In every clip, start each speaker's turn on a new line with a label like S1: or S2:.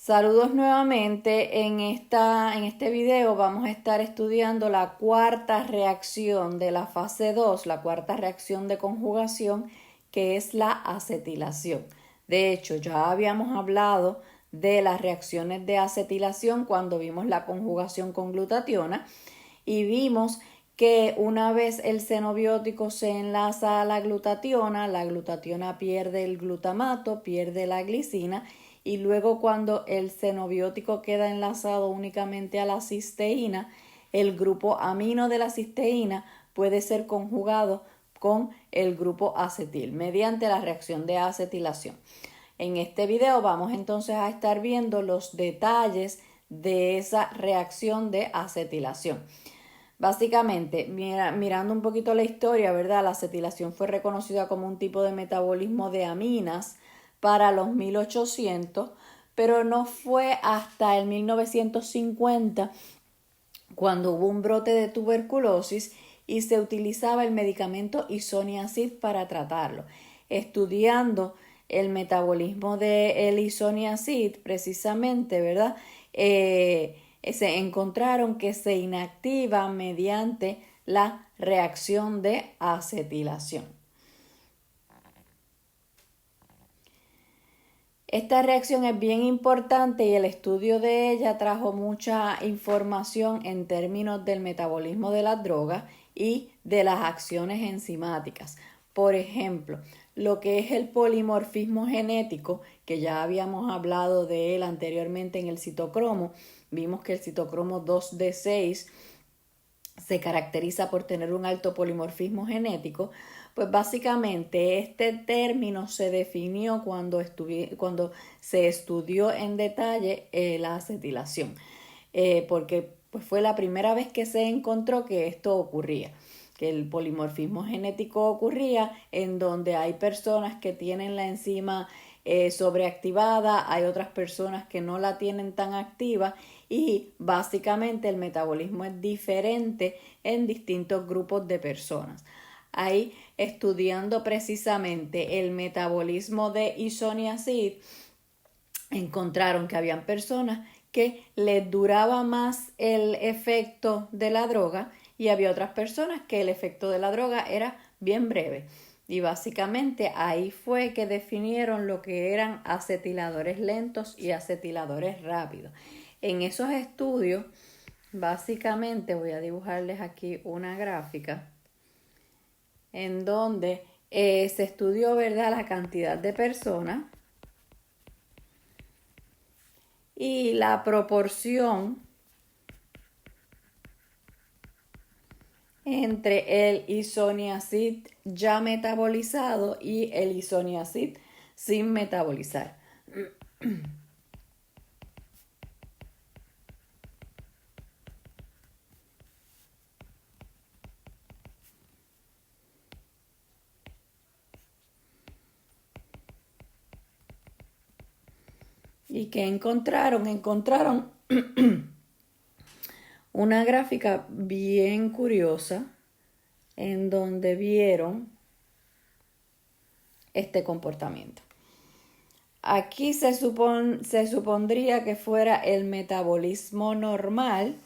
S1: Saludos nuevamente. En este video vamos a estar estudiando la cuarta reacción de la fase 2, la cuarta reacción de conjugación, que es la acetilación. De hecho, ya habíamos hablado de las reacciones de acetilación cuando vimos la conjugación con glutationa y vimos que una vez el xenobiótico se enlaza a la glutationa pierde el glutamato, pierde la glicina, y luego cuando el xenobiótico queda enlazado únicamente a la cisteína, el grupo amino de la cisteína puede ser conjugado con el grupo acetil mediante la reacción de acetilación. En este video vamos entonces a estar viendo los detalles de esa reacción de acetilación. Básicamente, mirando un poquito la historia, ¿verdad? La acetilación fue reconocida como un tipo de metabolismo de aminas para los 1800, pero no fue hasta el 1950 cuando hubo un brote de tuberculosis y se utilizaba el medicamento isoniazid para tratarlo. Estudiando el metabolismo del isoniazid, precisamente, ¿verdad? Se encontraron que se inactiva mediante la reacción de acetilación. Esta reacción es bien importante y el estudio de ella trajo mucha información en términos del metabolismo de las drogas y de las acciones enzimáticas. Por ejemplo, lo que es el polimorfismo genético, que ya habíamos hablado de él anteriormente en el citocromo. Vimos que el citocromo 2D6 se caracteriza por tener un alto polimorfismo genético. Pues básicamente este término se definió cuando se estudió en detalle la acetilación, porque pues, fue la primera vez que se encontró que esto ocurría, que el polimorfismo genético ocurría en donde hay personas que tienen la enzima sobreactivada, hay otras personas que no la tienen tan activa y básicamente el metabolismo es diferente en distintos grupos de personas. Ahí, estudiando precisamente el metabolismo de isoniazid, encontraron que habían personas que les duraba más el efecto de la droga y había otras personas que el efecto de la droga era bien breve. Y básicamente ahí fue que definieron lo que eran acetiladores lentos y acetiladores rápidos. En esos estudios, básicamente voy a dibujarles aquí una gráfica en donde se estudió, ¿verdad?, la cantidad de personas y la proporción entre el isoniazid ya metabolizado y el isoniazid sin metabolizar. ¿Y qué encontraron? Encontraron una gráfica bien curiosa en donde vieron este comportamiento. Aquí se supondría que fuera el metabolismo normal.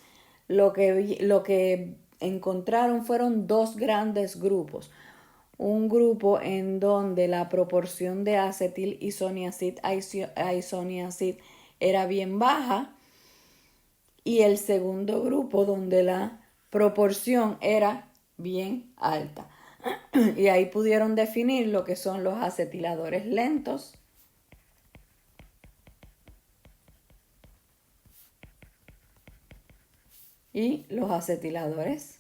S1: Lo que encontraron fueron dos grandes grupos. Un grupo en donde la proporción de acetil isoniazid a isoniazid era bien baja y el segundo grupo donde la proporción era bien alta. Y ahí pudieron definir lo que son los acetiladores lentos y los acetiladores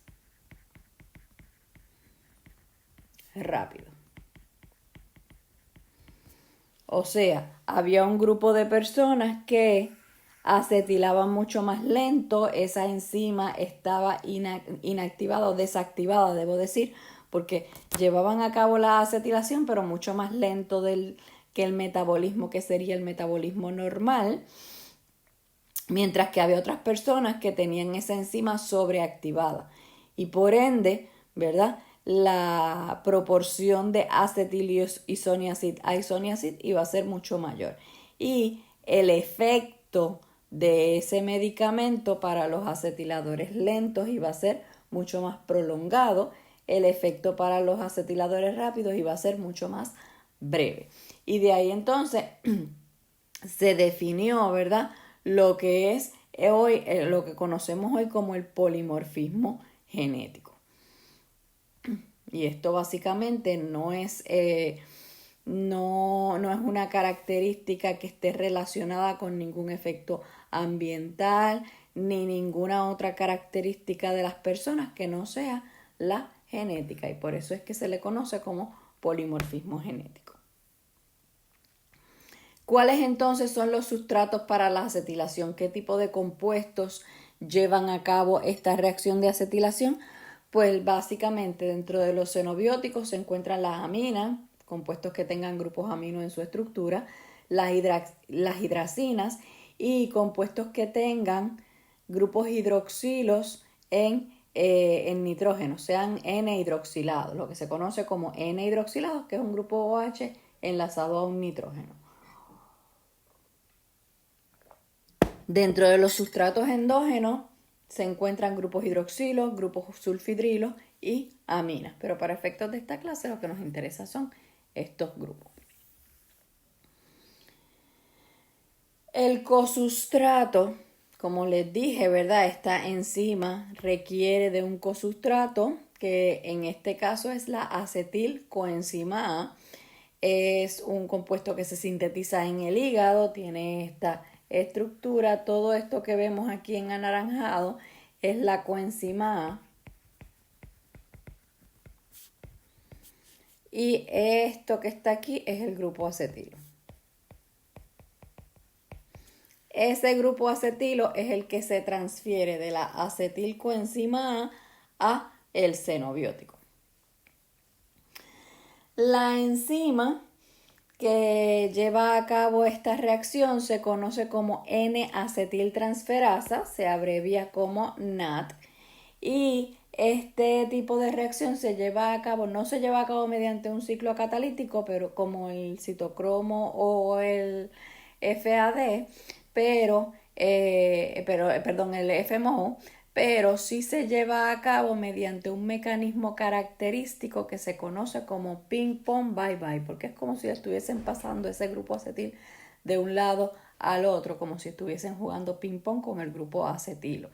S1: rápidos. O sea, había un grupo de personas que acetilaban mucho más lento, esa enzima estaba inactivada o desactivada, debo decir, porque llevaban a cabo la acetilación, pero mucho más lento que el metabolismo, que sería el metabolismo normal, mientras que había otras personas que tenían esa enzima sobreactivada. Y por ende, ¿verdad?, la proporción de acetil isoniazid a isoniazid iba a ser mucho mayor. Y el efecto efecto de ese medicamento para los acetiladores lentos iba a ser mucho más prolongado, el efecto para los acetiladores rápidos iba a ser mucho más breve. Y de ahí entonces se definió, ¿verdad?, lo que es hoy, lo que conocemos hoy como el polimorfismo genético. Y esto básicamente no es una característica que esté relacionada con ningún efecto ambiental ni ninguna otra característica de las personas que no sea la genética, y por eso es que se le conoce como polimorfismo genético. ¿Cuáles entonces son los sustratos para la acetilación? ¿Qué tipo de compuestos llevan a cabo esta reacción de acetilación? Pues básicamente dentro de los xenobióticos se encuentran las aminas, compuestos que tengan grupos amino en su estructura, las hidracinas y compuestos que tengan grupos hidroxilos en nitrógeno, sean N-hidroxilados, lo que se conoce como N-hidroxilados, que es un grupo OH enlazado a un nitrógeno. Dentro de los sustratos endógenos se encuentran grupos hidroxilos, grupos sulfidrilos y aminas, pero para efectos de esta clase lo que nos interesa son estos grupos. El cosustrato, como les dije, ¿verdad?, esta enzima requiere de un cosustrato que en este caso es la acetilcoenzima A. Es un compuesto que se sintetiza en el hígado, tiene esta estructura. Todo esto que vemos aquí en anaranjado es la coenzima A. Y esto que está aquí es el grupo acetilo. Ese grupo acetilo es el que se transfiere de la acetilcoenzima A el xenobiótico. La enzima que lleva a cabo esta reacción se conoce como N-acetiltransferasa, se abrevia como NAT, y este tipo de reacción no se lleva a cabo mediante un ciclo catalítico, pero como el citocromo o el FAD, el FMO, pero sí se lleva a cabo mediante un mecanismo característico que se conoce como ping-pong bye-bye, porque es como si estuviesen pasando ese grupo acetil de un lado al otro, como si estuviesen jugando ping-pong con el grupo acetilo.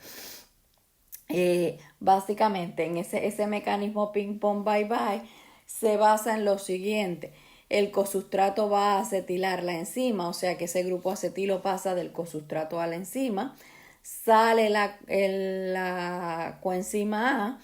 S1: Básicamente en ese mecanismo ping-pong bye-bye se basa en lo siguiente: el cosustrato va a acetilar la enzima, o sea que ese grupo acetilo pasa del cosustrato a la enzima, sale la coenzima A,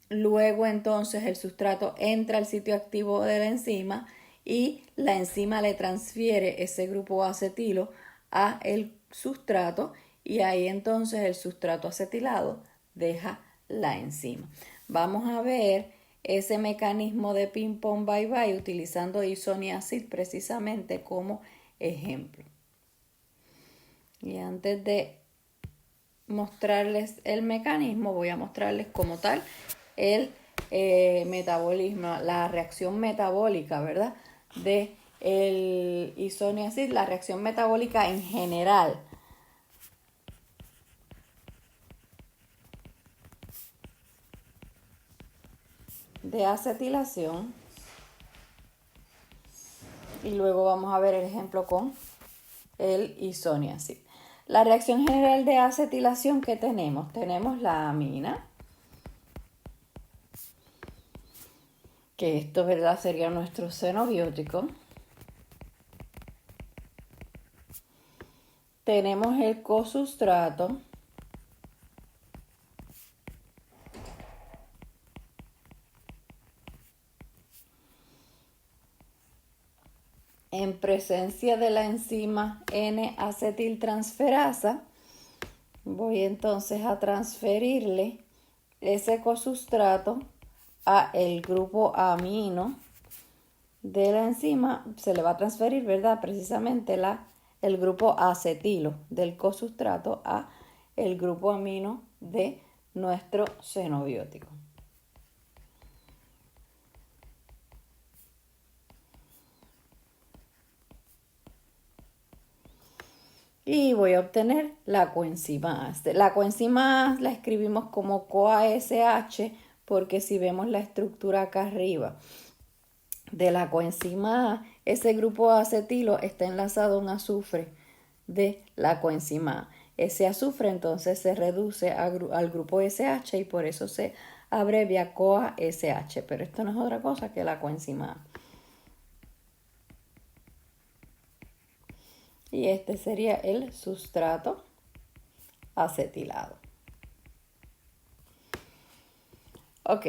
S1: luego entonces el sustrato entra al sitio activo de la enzima y la enzima le transfiere ese grupo acetilo a el sustrato, y ahí entonces el sustrato acetilado deja la enzima. Vamos a ver ese mecanismo de ping-pong bye-bye utilizando isoniazid precisamente como ejemplo. Y antes de mostrarles el mecanismo, voy a mostrarles como tal el metabolismo, la reacción metabólica, ¿verdad?, de el isoniazid, la reacción metabólica en general. De acetilación, y luego vamos a ver el ejemplo con el isoniazid. La reacción general de acetilación que tenemos la amina, que esto, ¿verdad?, sería nuestro xenobiótico. Tenemos el cosustrato, en presencia de la enzima N-acetiltransferasa. Voy entonces a transferirle ese cosustrato a el grupo amino de la enzima. Se le va a transferir, ¿verdad?, precisamente el grupo acetilo del cosustrato a el grupo amino de nuestro xenobiótico. y voy a obtener la coenzima A. La coenzima A la escribimos como CoASH porque si vemos la estructura acá arriba de la coenzima A, ese grupo acetilo está enlazado a un azufre de la coenzima A. Ese azufre entonces se reduce al grupo SH y por eso se abrevia CoASH, pero esto no es otra cosa que la coenzima A. Y este sería el sustrato acetilado. Ok,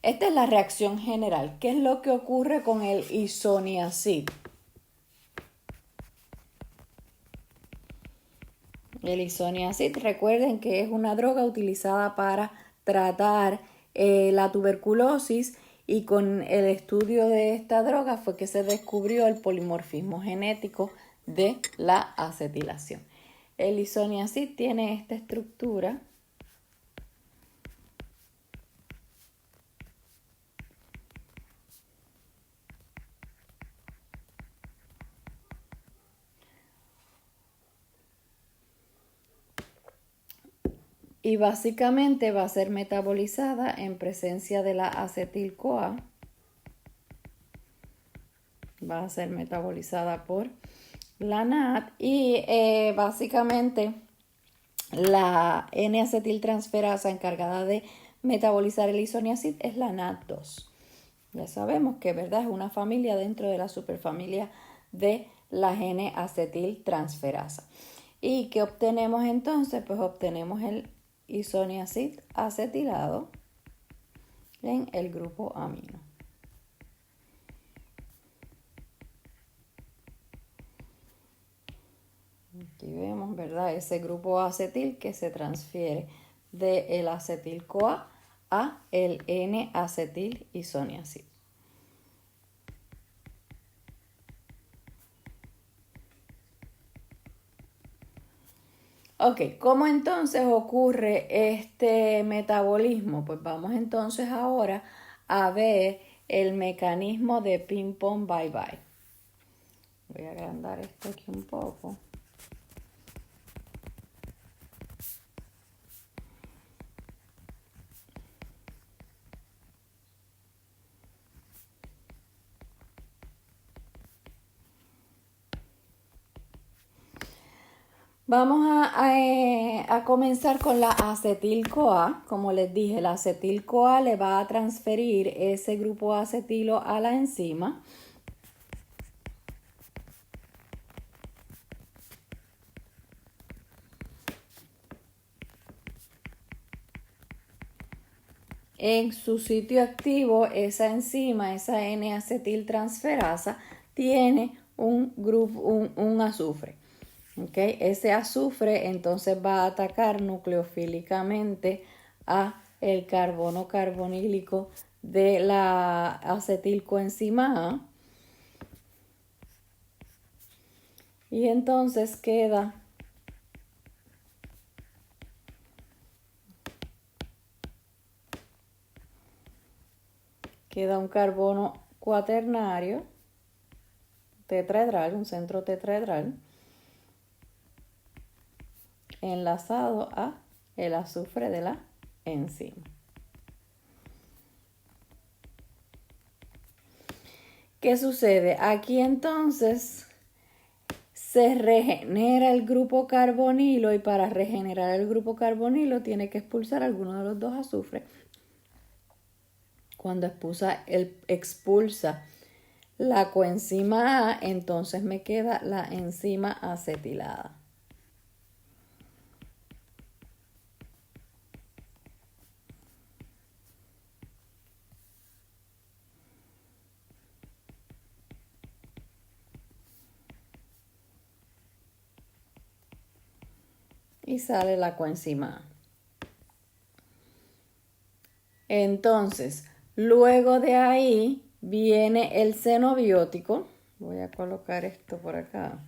S1: esta es la reacción general. ¿Qué es lo que ocurre con el isoniazid? El isoniazid, recuerden que es una droga utilizada para tratar la tuberculosis y con el estudio de esta droga fue que se descubrió el polimorfismo genético de la acetilación. El isoniazid tiene esta estructura. Y básicamente va a ser metabolizada en presencia de la acetil-CoA. Va a ser metabolizada por la NAD y básicamente la N-acetiltransferasa encargada de metabolizar el isoniazid es la NAD2. Ya sabemos que, ¿verdad?, es una familia dentro de la superfamilia de la N-acetiltransferasa. ¿Y qué obtenemos entonces? Pues obtenemos el isoniazid acetilado en el grupo amino. Aquí vemos, ¿verdad?, ese grupo acetil que se transfiere del acetil-CoA a el N-acetil isoniazid. Ok, ¿cómo entonces ocurre este metabolismo? Pues vamos entonces ahora a ver el mecanismo de ping-pong bye-bye. Voy a agrandar esto aquí un poco. Vamos a comenzar con la acetil-CoA. Como les dije, la acetil-CoA le va a transferir ese grupo acetilo a la enzima. En su sitio activo, esa enzima, esa N-acetiltransferasa, tiene un azufre. ¿Okay? Ese azufre entonces va a atacar nucleofílicamente a el carbono carbonílico de la acetilcoenzima A y entonces queda un carbono cuaternario tetraedral, un centro tetraedral enlazado a el azufre de la enzima. ¿Qué sucede? Aquí entonces se regenera el grupo carbonilo y para regenerar el grupo carbonilo tiene que expulsar alguno de los dos azufres. Cuando expulsa la coenzima A, entonces me queda la enzima acetilada. Y sale la coenzima A. Entonces, luego de ahí viene el xenobiótico. Voy a colocar esto por acá.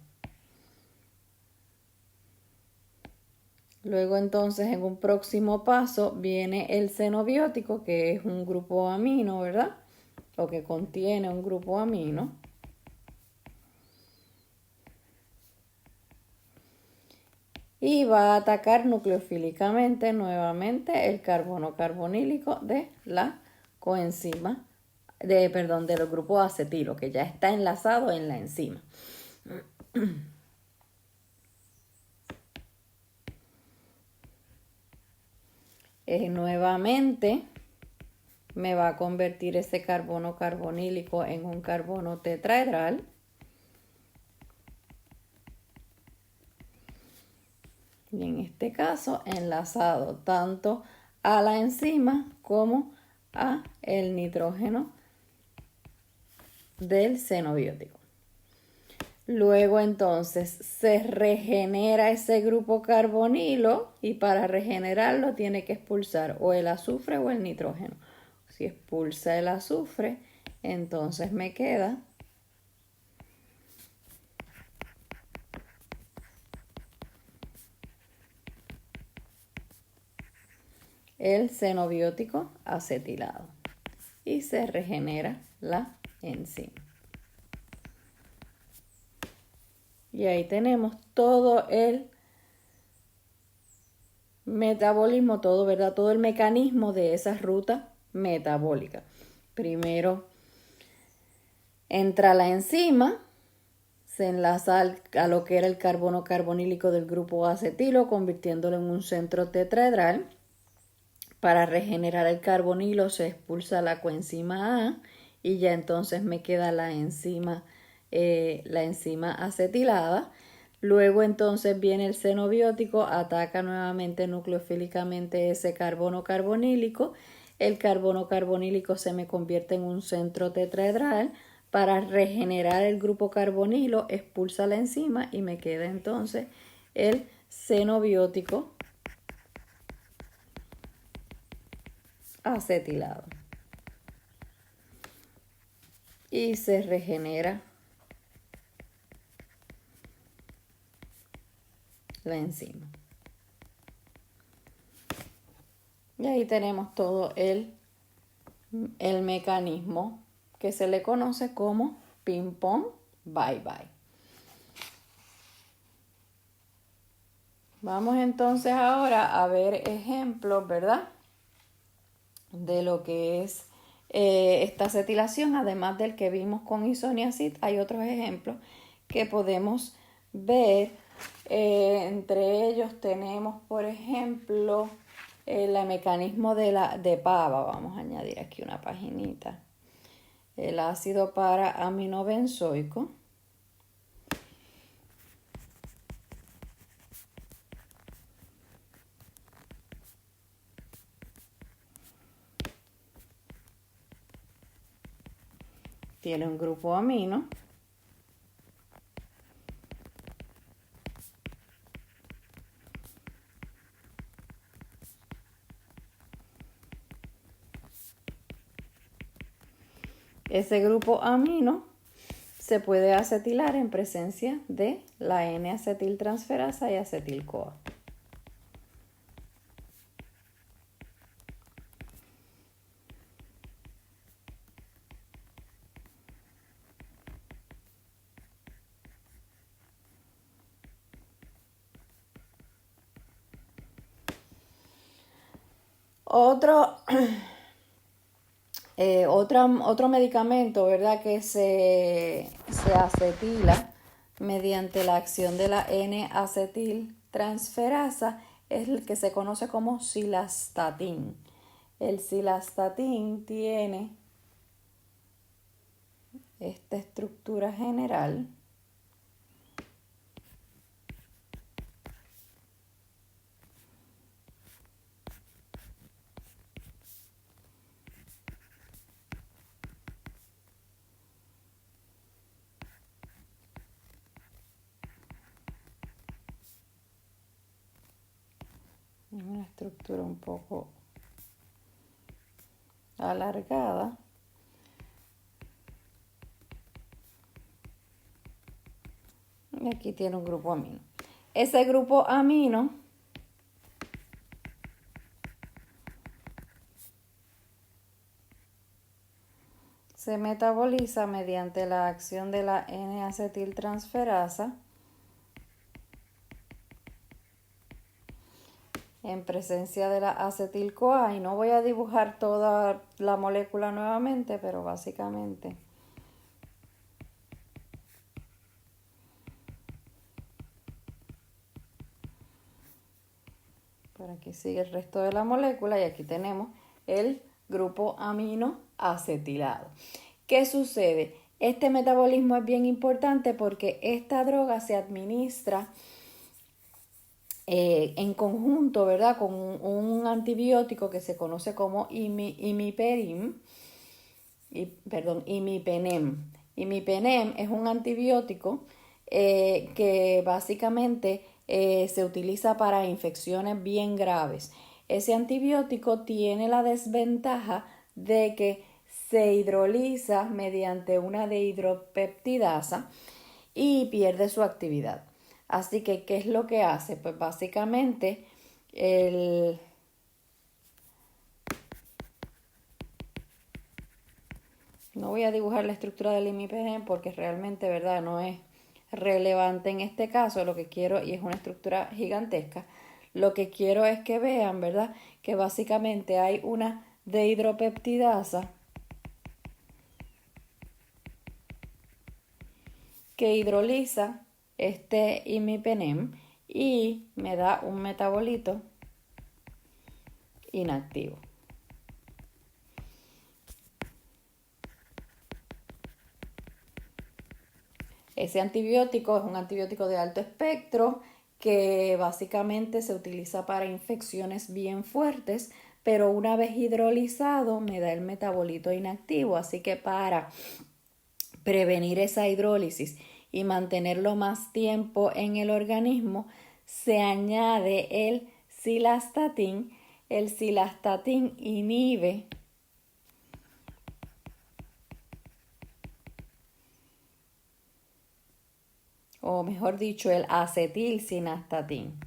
S1: Luego entonces en un próximo paso viene el xenobiótico, que es un grupo amino, ¿verdad? O que contiene un grupo amino. y va a atacar nucleofílicamente nuevamente el carbono carbonílico de la coenzima, del grupo acetilo, que ya está enlazado en la enzima. Nuevamente me va a convertir ese carbono carbonílico en un carbono tetraedral. Y en este caso enlazado tanto a la enzima como a el nitrógeno del xenobiótico. Luego entonces se regenera ese grupo carbonilo y para regenerarlo tiene que expulsar o el azufre o el nitrógeno. Si expulsa el azufre, entonces me queda el xenobiótico acetilado y se regenera la enzima. Y ahí tenemos todo el metabolismo, todo, ¿verdad? Todo el mecanismo de esa ruta metabólica. Primero entra la enzima, se enlaza a lo que era el carbono carbonílico del grupo acetilo, convirtiéndolo en un centro tetraedral. Para regenerar el carbonilo se expulsa la coenzima A y ya entonces me queda la enzima acetilada. Luego entonces viene el xenobiótico, ataca nuevamente nucleofílicamente ese carbono carbonílico. El carbono carbonílico se me convierte en un centro tetraedral. Para regenerar el grupo carbonilo expulsa la enzima y me queda entonces el xenobiótico acetilado. Y se regenera la enzima. Y ahí tenemos todo el mecanismo que se le conoce como ping-pong bye-bye. Vamos entonces ahora a ver ejemplos, ¿verdad? De lo que es esta acetilación, además del que vimos con isoniazid, hay otros ejemplos que podemos ver. Entre ellos tenemos, por ejemplo, el mecanismo de PABA. Vamos a añadir aquí una paginita. El ácido para-aminobenzoico. Tiene un grupo amino. Ese grupo amino se puede acetilar en presencia de la N-acetiltransferasa y acetil-CoA. Otro medicamento, ¿verdad?, que se acetila mediante la acción de la N-acetiltransferasa es el que se conoce como cilastatín. El cilastatín tiene esta estructura general. Una estructura un poco alargada. Y aquí tiene un grupo amino. Ese grupo amino se metaboliza mediante la acción de la N-acetiltransferasa en presencia de la acetil-CoA. Y no voy a dibujar toda la molécula nuevamente, pero básicamente por aquí sigue el resto de la molécula y aquí tenemos el grupo aminoacetilado. ¿Qué sucede? Este metabolismo es bien importante porque esta droga se administra en conjunto, ¿verdad? Con un antibiótico que se conoce como imipenem. Imipenem es un antibiótico que básicamente se utiliza para infecciones bien graves. Ese antibiótico tiene la desventaja de que se hidroliza mediante una dehidropeptidasa y pierde su actividad. Así que, ¿qué es lo que hace? Pues básicamente no voy a dibujar la estructura del imipenem porque realmente, ¿verdad?, no es relevante en este caso. Lo que quiero, y es una estructura gigantesca, lo que quiero es que vean, ¿verdad?, que básicamente hay una dehidropeptidasa que hidroliza este imipenem y me da un metabolito inactivo. Ese antibiótico es un antibiótico de alto espectro que básicamente se utiliza para infecciones bien fuertes, pero una vez hidrolizado me da el metabolito inactivo. Así que para prevenir esa hidrólisis y mantenerlo más tiempo en el organismo, se añade el cilastatín. El cilastatín inhibe o mejor dicho, el acetilcilastatín.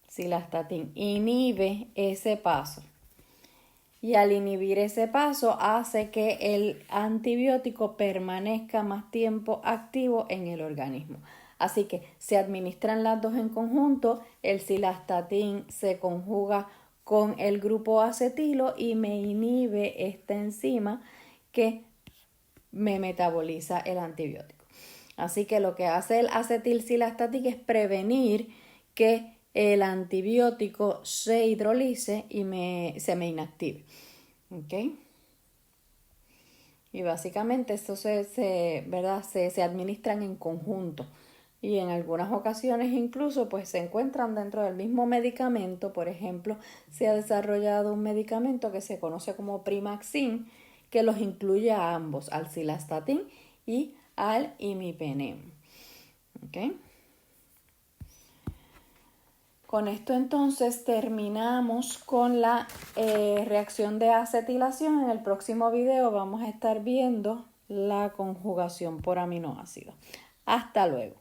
S1: Cilastatín inhibe ese paso. Y al inhibir ese paso hace que el antibiótico permanezca más tiempo activo en el organismo. Así que se administran las dos en conjunto, el cilastatín se conjuga con el grupo acetilo y me inhibe esta enzima que me metaboliza el antibiótico. Así que lo que hace el acetilcilastatín es prevenir que el antibiótico se hidrolice y se me inactive. ¿Ok? Y básicamente esto ¿verdad? se administran en conjunto. Y en algunas ocasiones incluso pues se encuentran dentro del mismo medicamento. Por ejemplo, se ha desarrollado un medicamento que se conoce como Primaxin, que los incluye a ambos, al cilastatín y al imipenem. ¿Ok? Con esto entonces terminamos con la reacción de acetilación. En el próximo video vamos a estar viendo la conjugación por aminoácidos. Hasta luego.